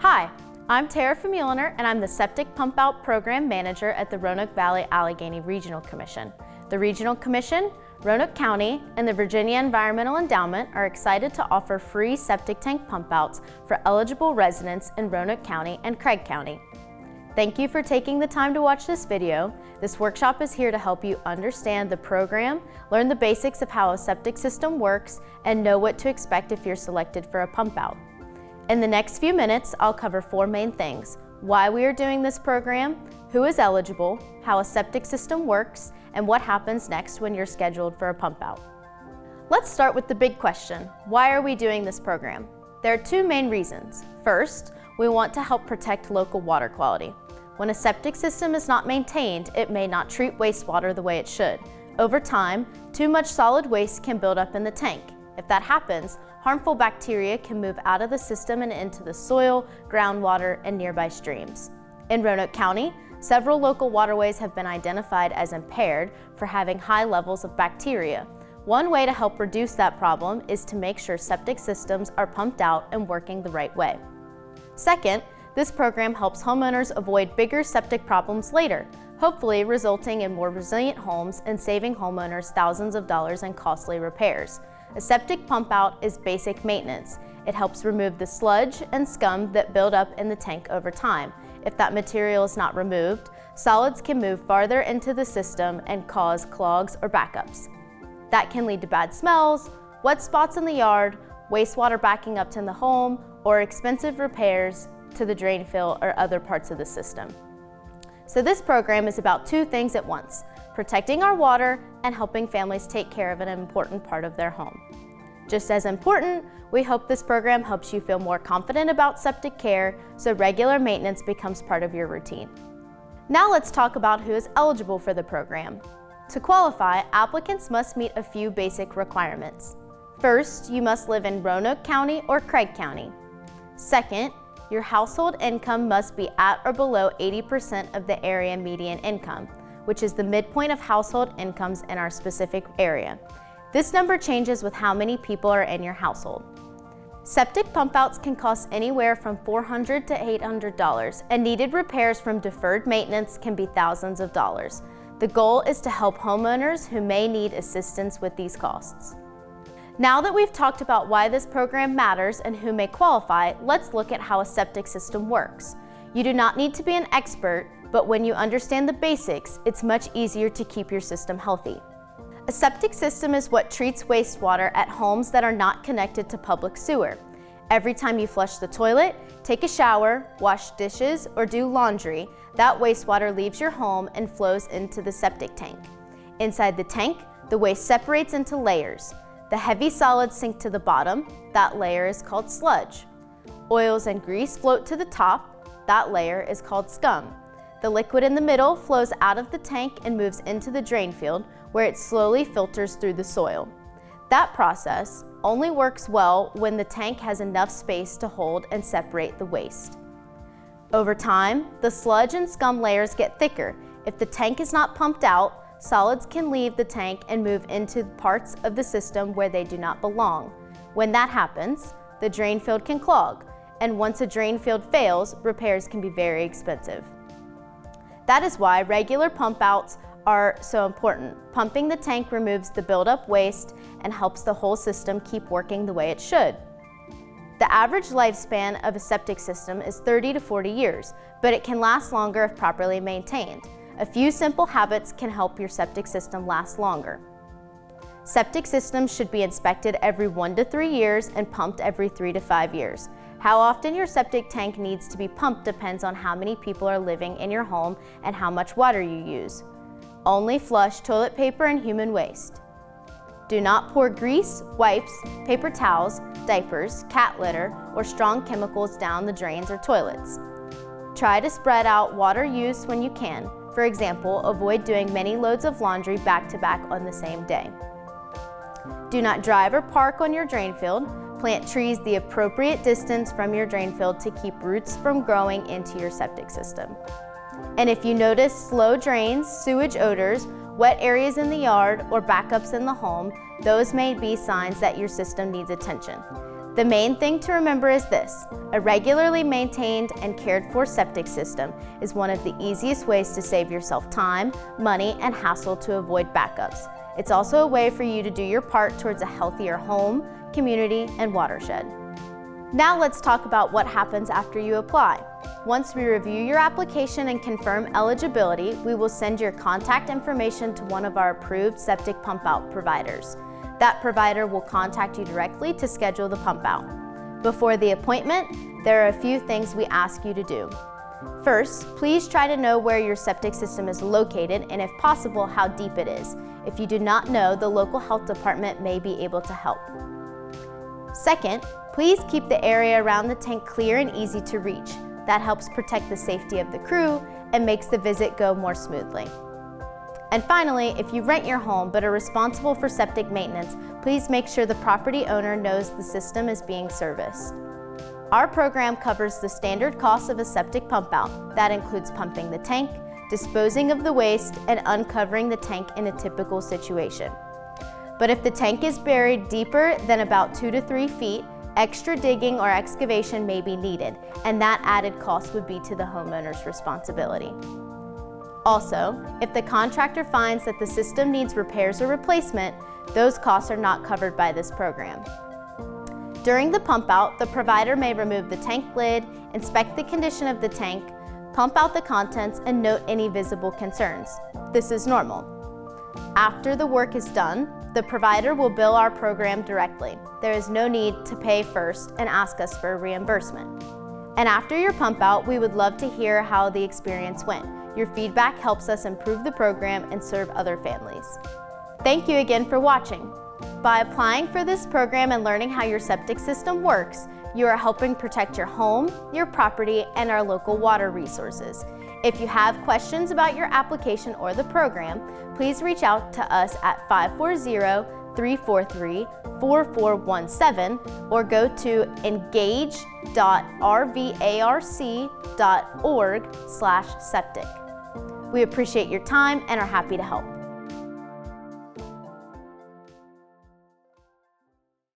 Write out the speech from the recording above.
Hi, I'm Tara Famuliner, and I'm the Septic Pump Out Program Manager at the Roanoke Valley Allegheny Regional Commission. The Regional Commission, Roanoke County, and the Virginia Environmental Endowment are excited to offer free septic tank pump outs for eligible residents in Roanoke County and Craig County. Thank you for taking the time to watch this video. This workshop is here to help you understand the program, learn the basics of how a septic system works, and know what to expect if you're selected for a pump out. In the next few minutes, I'll cover four main things: why we are doing this program, who is eligible, how a septic system works, and what happens next when you're scheduled for a pump out. Let's start with the big question: why are we doing this program? There are two main reasons. First, we want to help protect local water quality. When a septic system is not maintained, it may not treat wastewater the way it should. Over time, too much solid waste can build up in the tank. If that happens, harmful bacteria can move out of the system and into the soil, groundwater, and nearby streams. In Roanoke County, several local waterways have been identified as impaired for having high levels of bacteria. One way to help reduce that problem is to make sure septic systems are pumped out and working the right way. Second, this program helps homeowners avoid bigger septic problems later, hopefully resulting in more resilient homes and saving homeowners thousands of dollars in costly repairs. A septic pump out is basic maintenance. It helps remove the sludge and scum that build up in the tank over time. If that material is not removed, solids can move farther into the system and cause clogs or backups. That can lead to bad smells, wet spots in the yard, wastewater backing up to the home, or expensive repairs to the drain field or other parts of the system. So this program is about two things at once: protecting our water and helping families take care of an important part of their home. Just as important, we hope this program helps you feel more confident about septic care so regular maintenance becomes part of your routine. Now let's talk about who is eligible for the program. To qualify, applicants must meet a few basic requirements. First, you must live in Roanoke County or Craig County. Second, your household income must be at or below 80% of the area median income, which is the midpoint of household incomes in our specific area. This number changes with how many people are in your household. Septic pump outs can cost anywhere from $400 to $800, and needed repairs from deferred maintenance can be thousands of dollars. The goal is to help homeowners who may need assistance with these costs. Now that we've talked about why this program matters and who may qualify, let's look at how a septic system works. You do not need to be an expert, but when you understand the basics, it's much easier to keep your system healthy. A septic system is what treats wastewater at homes that are not connected to public sewer. Every time you flush the toilet, take a shower, wash dishes, or do laundry, that wastewater leaves your home and flows into the septic tank. Inside the tank, the waste separates into layers. The heavy solids sink to the bottom. That layer is called sludge. Oils and grease float to the top. That layer is called scum. The liquid in the middle flows out of the tank and moves into the drain field, where it slowly filters through the soil. That process only works well when the tank has enough space to hold and separate the waste. Over time, the sludge and scum layers get thicker. If the tank is not pumped out, solids can leave the tank and move into parts of the system where they do not belong. When that happens, the drain field can clog, and once a drain field fails, repairs can be very expensive. That is why regular pump outs are so important. Pumping the tank removes the buildup waste and helps the whole system keep working the way it should. The average lifespan of a septic system is 30 to 40 years, but it can last longer if properly maintained. A few simple habits can help your septic system last longer. Septic systems should be inspected every 1 to 3 years and pumped every 3 to 5 years. How often your septic tank needs to be pumped depends on how many people are living in your home and how much water you use. Only flush toilet paper and human waste. Do not pour grease, wipes, paper towels, diapers, cat litter, or strong chemicals down the drains or toilets. Try to spread out water use when you can. For example, avoid doing many loads of laundry back to back on the same day. Do not drive or park on your drain field. Plant trees the appropriate distance from your drain field to keep roots from growing into your septic system. And if you notice slow drains, sewage odors, wet areas in the yard, or backups in the home, those may be signs that your system needs attention. The main thing to remember is this: a regularly maintained and cared for septic system is one of the easiest ways to save yourself time, money, and hassle to avoid backups. It's also a way for you to do your part towards a healthier home, community, and watershed. Now let's talk about what happens after you apply. Once we review your application and confirm eligibility, we will send your contact information to one of our approved septic pump out providers. That provider will contact you directly to schedule the pump out. Before the appointment, there are a few things we ask you to do. First, please try to know where your septic system is located and, if possible, how deep it is. If you do not know, the local health department may be able to help. Second, please keep the area around the tank clear and easy to reach. That helps protect the safety of the crew and makes the visit go more smoothly. And finally, if you rent your home but are responsible for septic maintenance, please make sure the property owner knows the system is being serviced. Our program covers the standard costs of a septic pump out. That includes pumping the tank, disposing of the waste, and uncovering the tank in a typical situation. But if the tank is buried deeper than about 2 to 3 feet, extra digging or excavation may be needed, and that added cost would be to the homeowner's responsibility. Also, if the contractor finds that the system needs repairs or replacement, those costs are not covered by this program. During the pump out, the provider may remove the tank lid, inspect the condition of the tank, pump out the contents, and note any visible concerns. This is normal. After the work is done, the provider will bill our program directly. There is no need to pay first and ask us for a reimbursement. And after your pump out, we would love to hear how the experience went. Your feedback helps us improve the program and serve other families. Thank you again for watching. By applying for this program and learning how your septic system works, you are helping protect your home, your property, and our local water resources. If you have questions about your application or the program, please reach out to us at 540-343-4417 or go to engage.rvarc.org/septic. We appreciate your time and are happy to help.